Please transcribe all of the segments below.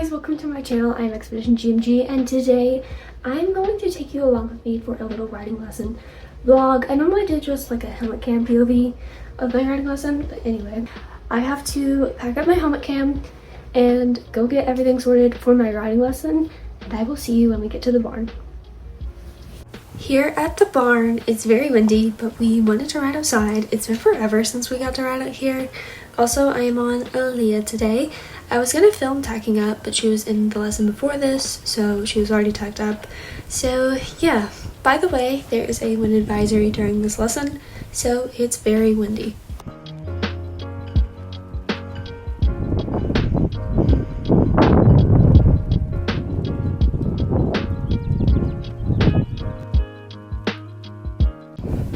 guys, welcome to my channel. I'm Expedition GMG, and today I'm going to take you along with me for a little riding lesson vlog. I normally do just like a helmet cam POV of my riding lesson, but anyway, I have to pack up my helmet cam and go get everything sorted for my riding lesson, and I will see you when we get to the barn. Here at the barn, it's very windy, but we wanted to ride outside. It's been forever since we got to ride out here. Also, I am on Aaliyah today. I was gonna film tacking up, but she was in the lesson before this, so she was already tacked up. So yeah, by the way, there is a wind advisory during this lesson, so it's very windy.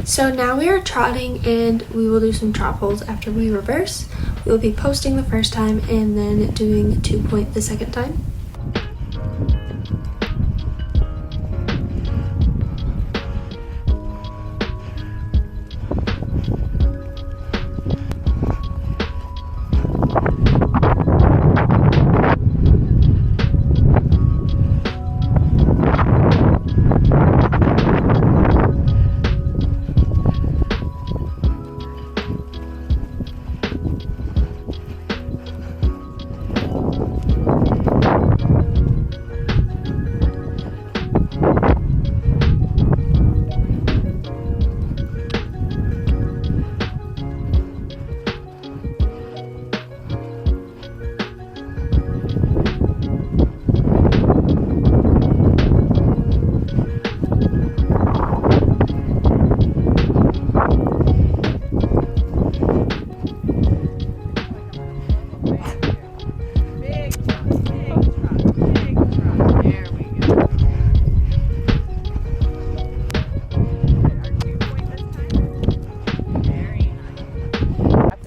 So now we are trotting, and we will do some trot holds after we reverse. We will be posting the first time and then doing 2-point the second time.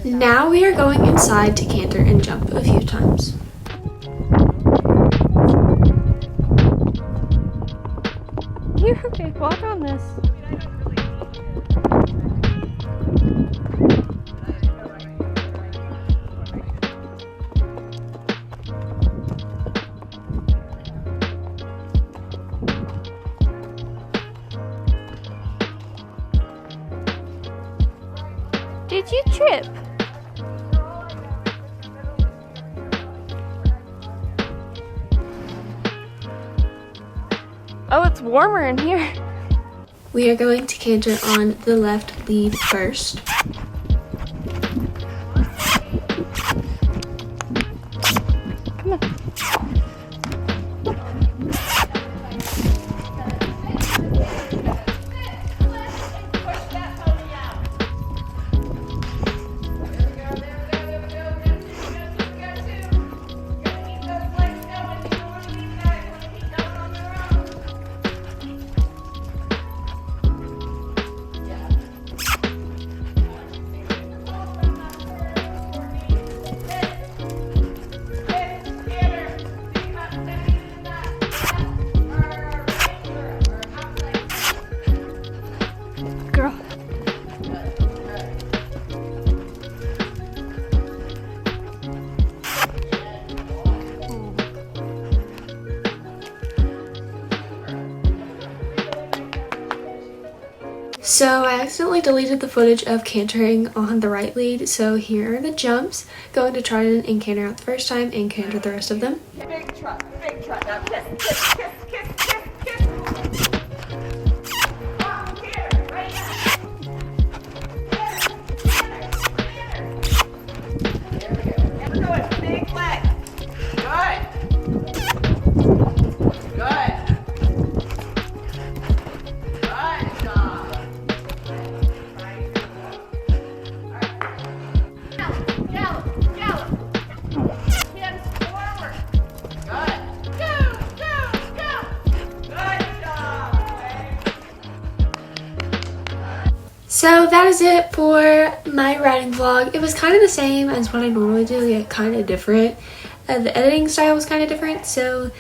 Now we are going inside to canter and jump a few times. You're okay, walk on this. Did you trip? Oh, it's warmer in here. We are going to canter on the left lead first. Come on. Girl. So I accidentally deleted the footage of cantering on the right lead, so here are the jumps. Going to trot in and canter out the first time and canter the rest of them. Big trot, now kiss, kiss, kiss, kiss, kiss, kiss. Walk here, right now. There we go. And we're going big leg. Good. Good. Good job. Gallop, gallop. Hands forward. Good. Go, go, go. Good job. So that is it for my riding vlog. It was kind of the same as what I normally do, yet kind of different. The editing style was kind of different, so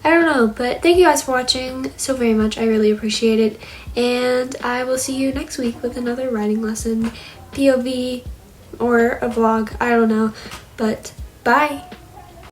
I don't know. But thank you guys for watching so very much. I really appreciate it. And I will see you next week with another riding lesson, POV, or a vlog. I don't know. But bye!